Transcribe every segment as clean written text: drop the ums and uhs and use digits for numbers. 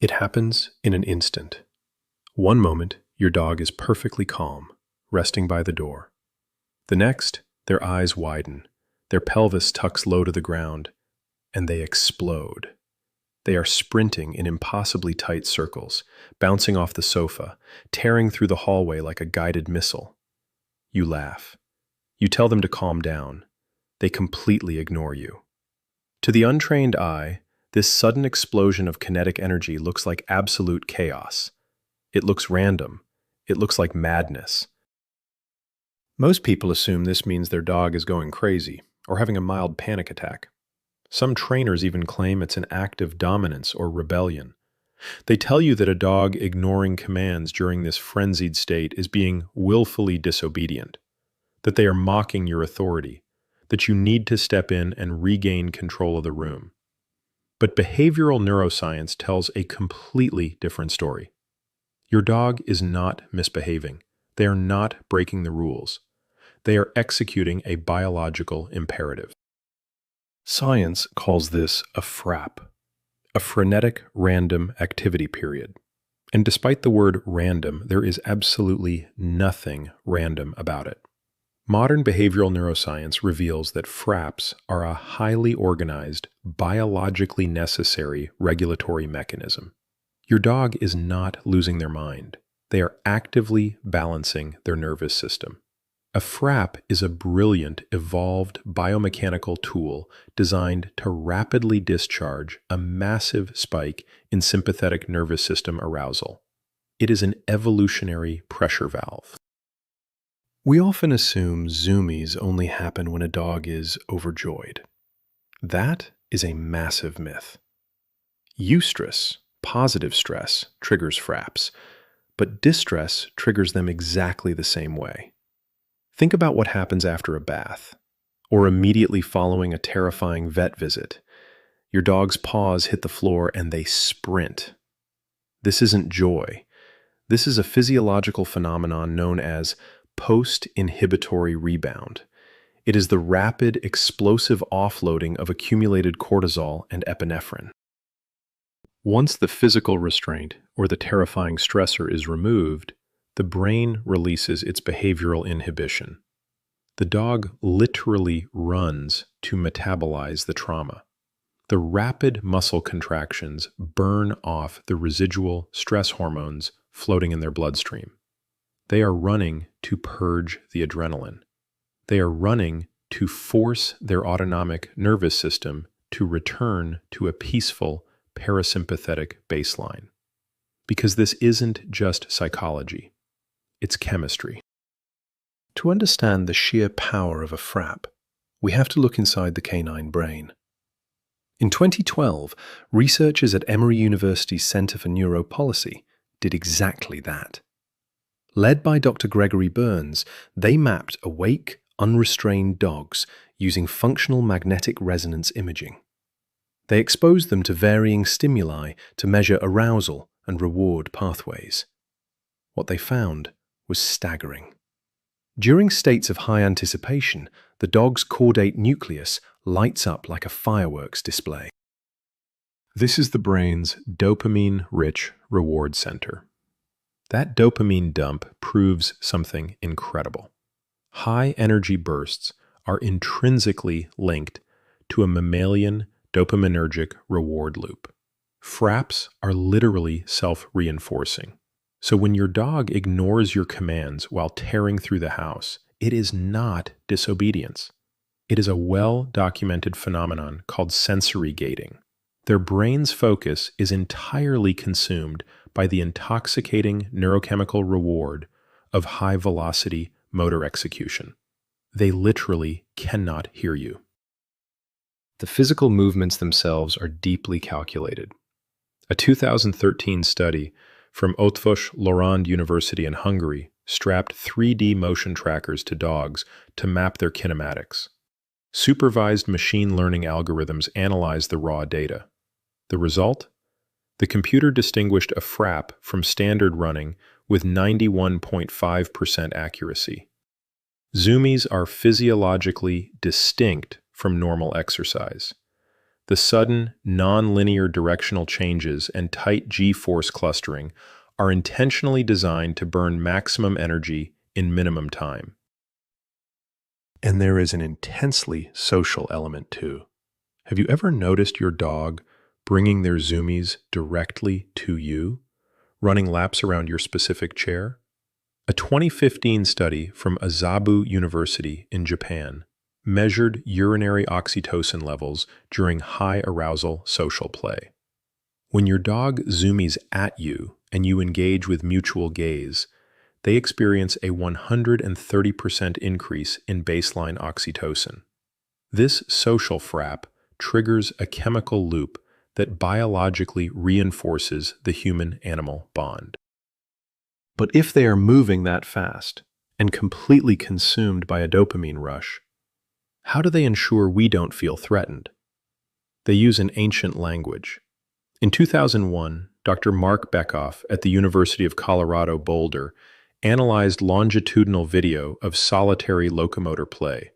It happens in an instant. One moment, your dog is perfectly calm, resting by the door. The next, their eyes widen, their pelvis tucks low to the ground, and they explode. They are sprinting in impossibly tight circles, bouncing off the sofa, tearing through the hallway like a guided missile. You laugh. You tell them to calm down. They completely ignore you. To the untrained eye, this sudden explosion of kinetic energy looks like absolute chaos. It looks random. It looks like madness. Most people assume this means their dog is going crazy or having a mild panic attack. Some trainers even claim it's an act of dominance or rebellion. They tell you that a dog ignoring commands during this frenzied state is being willfully disobedient, that they are mocking your authority, that you need to step in and regain control of the room. But behavioral neuroscience tells a completely different story. Your dog is not misbehaving. They are not breaking the rules. They are executing a biological imperative. Science calls this a FRAP, a Frenetic Random Activity Period. And despite the word random, there is absolutely nothing random about it. Modern behavioral neuroscience reveals that FRAPs are a highly organized, biologically necessary regulatory mechanism. Your dog is not losing their mind. They are actively balancing their nervous system. A FRAP is a brilliant, evolved biomechanical tool designed to rapidly discharge a massive spike in sympathetic nervous system arousal. It is an evolutionary pressure valve. We often assume zoomies only happen when a dog is overjoyed. That is a massive myth. Eustress, positive stress, triggers FRAPs, but distress triggers them exactly the same way. Think about what happens after a bath, or immediately following a terrifying vet visit. Your dog's paws hit the floor and they sprint. This isn't joy. This is a physiological phenomenon known as post-inhibitory rebound. It is the rapid, explosive offloading of accumulated cortisol and epinephrine. Once the physical restraint or the terrifying stressor is removed, the brain releases its behavioral inhibition. The dog literally runs to metabolize the trauma. The rapid muscle contractions burn off the residual stress hormones floating in their bloodstream. They are running to purge the adrenaline. They are running to force their autonomic nervous system to return to a peaceful parasympathetic baseline. Because this isn't just psychology, it's chemistry. To understand the sheer power of a FRAP, we have to look inside the canine brain. In 2012, researchers at Emory University's Center for Neuropolicy did exactly that. Led by Dr. Gregory Burns, they mapped awake, unrestrained dogs using functional magnetic resonance imaging. They exposed them to varying stimuli to measure arousal and reward pathways. What they found was staggering. During states of high anticipation, the dog's caudate nucleus lights up like a fireworks display. This is the brain's dopamine-rich reward center. That dopamine dump proves something incredible. High energy bursts are intrinsically linked to a mammalian dopaminergic reward loop. FRAPs are literally self-reinforcing. So when your dog ignores your commands while tearing through the house, it is not disobedience. It is a well-documented phenomenon called sensory gating. Their brain's focus is entirely consumed by the intoxicating neurochemical reward of high-velocity motor execution. They literally cannot hear you. The physical movements themselves are deeply calculated. A 2013 study from Eötvös Loránd University in Hungary strapped 3D motion trackers to dogs to map their kinematics. Supervised machine learning algorithms analyzed the raw data. The result? The computer distinguished a FRAP from standard running with 91.5% accuracy. Zoomies are physiologically distinct from normal exercise. The sudden, non-linear directional changes and tight G-force clustering are intentionally designed to burn maximum energy in minimum time. And there is an intensely social element too. Have you ever noticed your dog bringing their zoomies directly to you, running laps around your specific chair? A 2015 study from Azabu University in Japan measured urinary oxytocin levels during high arousal social play. When your dog zoomies at you and you engage with mutual gaze, they experience a 130% increase in baseline oxytocin. This social FRAP triggers a chemical loop that biologically reinforces the human-animal bond. But if they are moving that fast and completely consumed by a dopamine rush, how do they ensure we don't feel threatened? They use an ancient language. In 2001, Dr. Mark Bekoff at the University of Colorado Boulder analyzed longitudinal video of solitary locomotor play.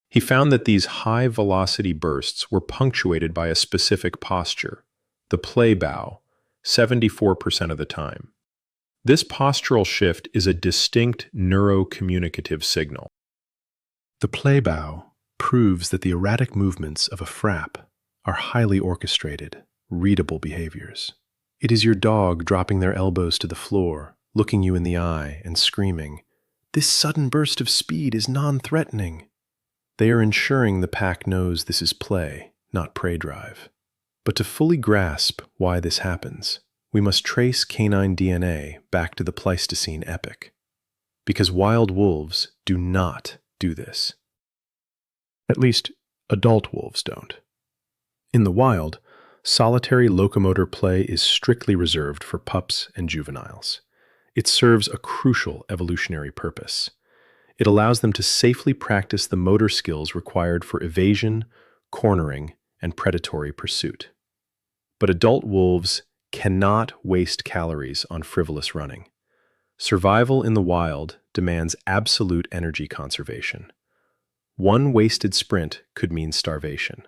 He found that these high-velocity bursts were punctuated by a specific posture, the play bow, 74% of the time. This postural shift is a distinct neurocommunicative signal. The play bow proves that the erratic movements of a FRAP are highly orchestrated, readable behaviors. It is your dog dropping their elbows to the floor, looking you in the eye and screaming, "This sudden burst of speed is non-threatening." They are ensuring the pack knows this is play, not prey drive. But to fully grasp why this happens, we must trace canine DNA back to the Pleistocene epoch. Because wild wolves do not do this. At least, adult wolves don't. In the wild, solitary locomotor play is strictly reserved for pups and juveniles. It serves a crucial evolutionary purpose. It allows them to safely practice the motor skills required for evasion, cornering, and predatory pursuit. But adult wolves cannot waste calories on frivolous running. Survival in the wild demands absolute energy conservation. One wasted sprint could mean starvation.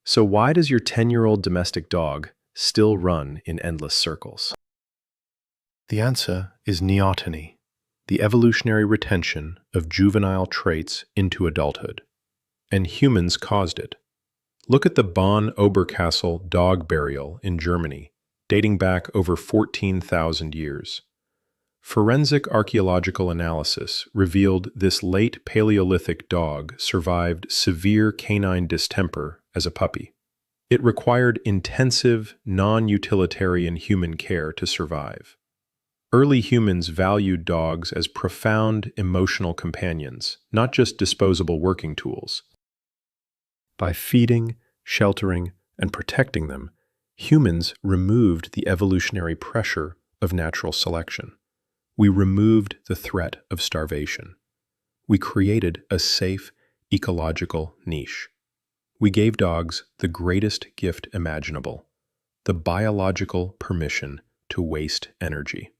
So why does your 10-year-old domestic dog still run in endless circles? The answer is neoteny, the evolutionary retention of juvenile traits into adulthood. And humans caused it. Look at the Bonn Oberkassel dog burial in Germany, dating back over 14,000 years. Forensic archaeological analysis revealed this late Paleolithic dog survived severe canine distemper as a puppy. It required intensive, non-utilitarian human care to survive. Early humans valued dogs as profound emotional companions, not just disposable working tools. By feeding, sheltering, and protecting them, humans removed the evolutionary pressure of natural selection. We removed the threat of starvation. We created a safe, ecological niche. We gave dogs the greatest gift imaginable, the biological permission to waste energy.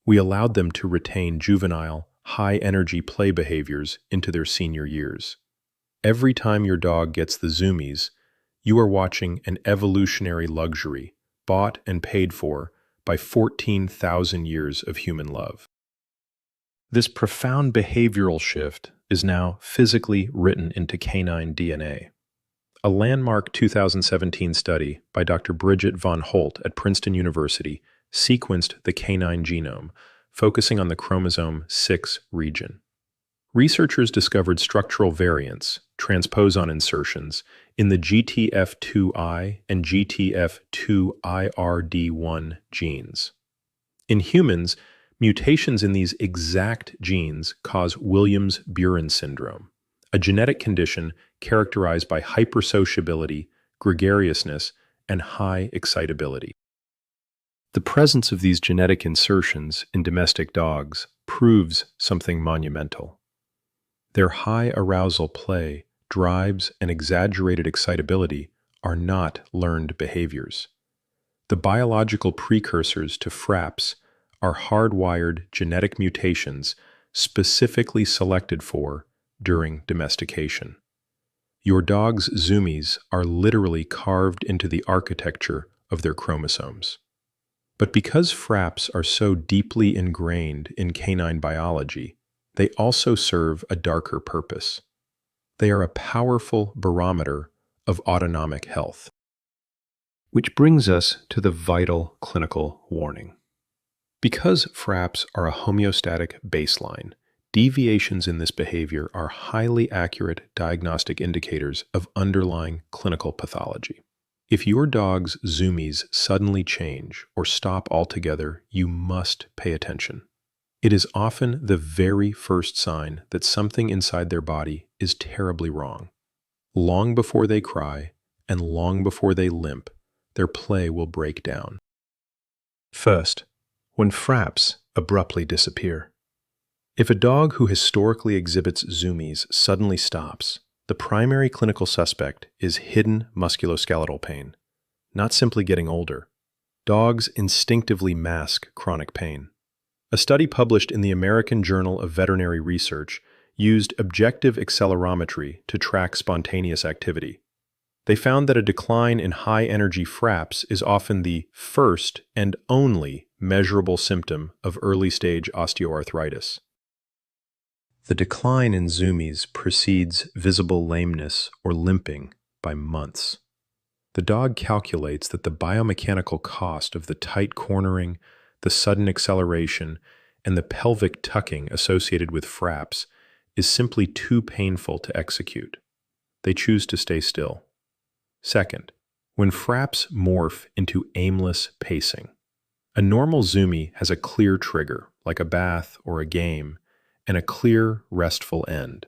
We allowed them to retain juvenile, high-energy play behaviors into their senior years. Every time your dog gets the zoomies, you are watching an evolutionary luxury, bought and paid for by 14,000 years of human love. This profound behavioral shift is now physically written into canine DNA. A landmark 2017 study by Dr. Bridget von Holt at Princeton University sequenced the canine genome, focusing on the chromosome 6 region. Researchers discovered structural variants, transposon insertions, in the GTF2I and GTF2IRD1 genes. In humans, mutations in these exact genes cause Williams-Buren syndrome, a genetic condition characterized by hypersociability, gregariousness, and high excitability. The presence of these genetic insertions in domestic dogs proves something monumental. Their high arousal play, drives, and exaggerated excitability are not learned behaviors. The biological precursors to FRAPs are hardwired genetic mutations specifically selected for during domestication. Your dog's zoomies are literally carved into the architecture of their chromosomes. But because FRAPs are so deeply ingrained in canine biology, they also serve a darker purpose. They are a powerful barometer of autonomic health. Which brings us to the vital clinical warning. Because FRAPs are a homeostatic baseline, deviations in this behavior are highly accurate diagnostic indicators of underlying clinical pathology. If your dog's zoomies suddenly change or stop altogether, you must pay attention. It is often the very first sign that something inside their body is terribly wrong. Long before they cry and long before they limp, their play will break down. First, when FRAPs abruptly disappear. If a dog who historically exhibits zoomies suddenly stops, the primary clinical suspect is hidden musculoskeletal pain, not simply getting older. Dogs instinctively mask chronic pain. A study published in the American Journal of Veterinary Research used objective accelerometry to track spontaneous activity. They found that a decline in high-energy FRAPs is often the first and only measurable symptom of early-stage osteoarthritis. The decline in zoomies precedes visible lameness or limping by months. The dog calculates that the biomechanical cost of the tight cornering, the sudden acceleration, and the pelvic tucking associated with FRAPs is simply too painful to execute. They choose to stay still. Second, when FRAPs morph into aimless pacing. A normal zoomie has a clear trigger, like a bath or a game, and a clear, restful end.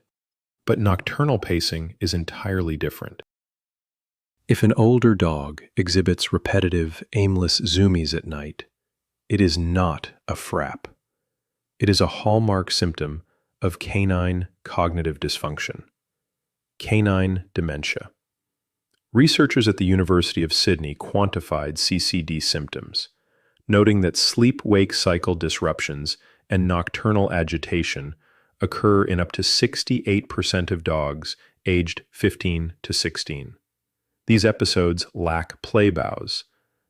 But nocturnal pacing is entirely different. If an older dog exhibits repetitive, aimless zoomies at night, it is not a FRAP. It is a hallmark symptom of canine cognitive dysfunction, canine dementia. Researchers at the University of Sydney quantified CCD symptoms, noting that sleep-wake cycle disruptions and nocturnal agitation occur in up to 68% of dogs aged 15 to 16. These episodes lack play bows.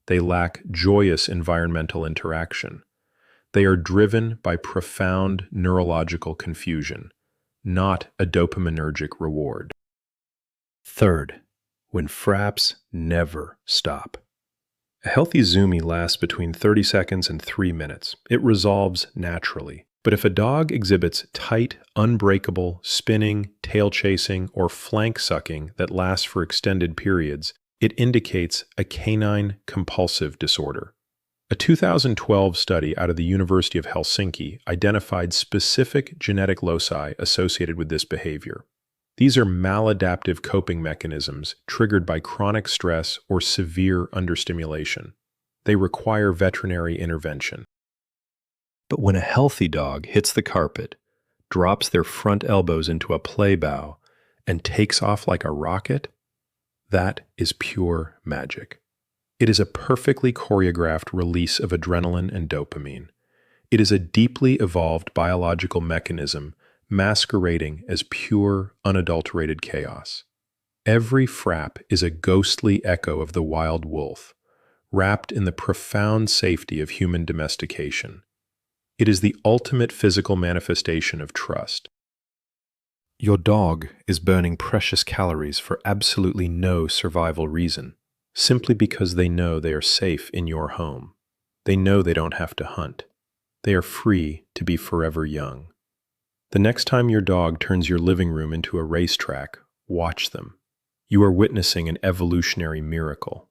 They lack joyous environmental interaction. They are driven by profound neurological confusion, not a dopaminergic reward. Third, when FRAPs never stop. A healthy zoomie lasts between 30 seconds and 3 minutes. It resolves naturally. But if a dog exhibits tight, unbreakable, spinning, tail chasing, or flank sucking that lasts for extended periods, it indicates a canine compulsive disorder. A 2012 study out of the University of Helsinki identified specific genetic loci associated with this behavior. These are maladaptive coping mechanisms triggered by chronic stress or severe understimulation. They require veterinary intervention. But when a healthy dog hits the carpet, drops their front elbows into a play bow, and takes off like a rocket, that is pure magic. It is a perfectly choreographed release of adrenaline and dopamine. It is a deeply evolved biological mechanism masquerading as pure, unadulterated chaos. Every FRAP is a ghostly echo of the wild wolf, wrapped in the profound safety of human domestication. It is the ultimate physical manifestation of trust. Your dog is burning precious calories for absolutely no survival reason, simply because they know they are safe in your home. They know they don't have to hunt. They are free to be forever young. The next time your dog turns your living room into a racetrack, watch them. You are witnessing an evolutionary miracle.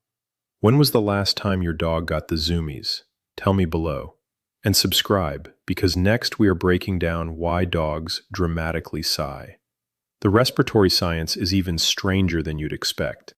When was the last time your dog got the zoomies? Tell me below. And subscribe, because next we are breaking down why dogs dramatically sigh. The respiratory science is even stranger than you'd expect.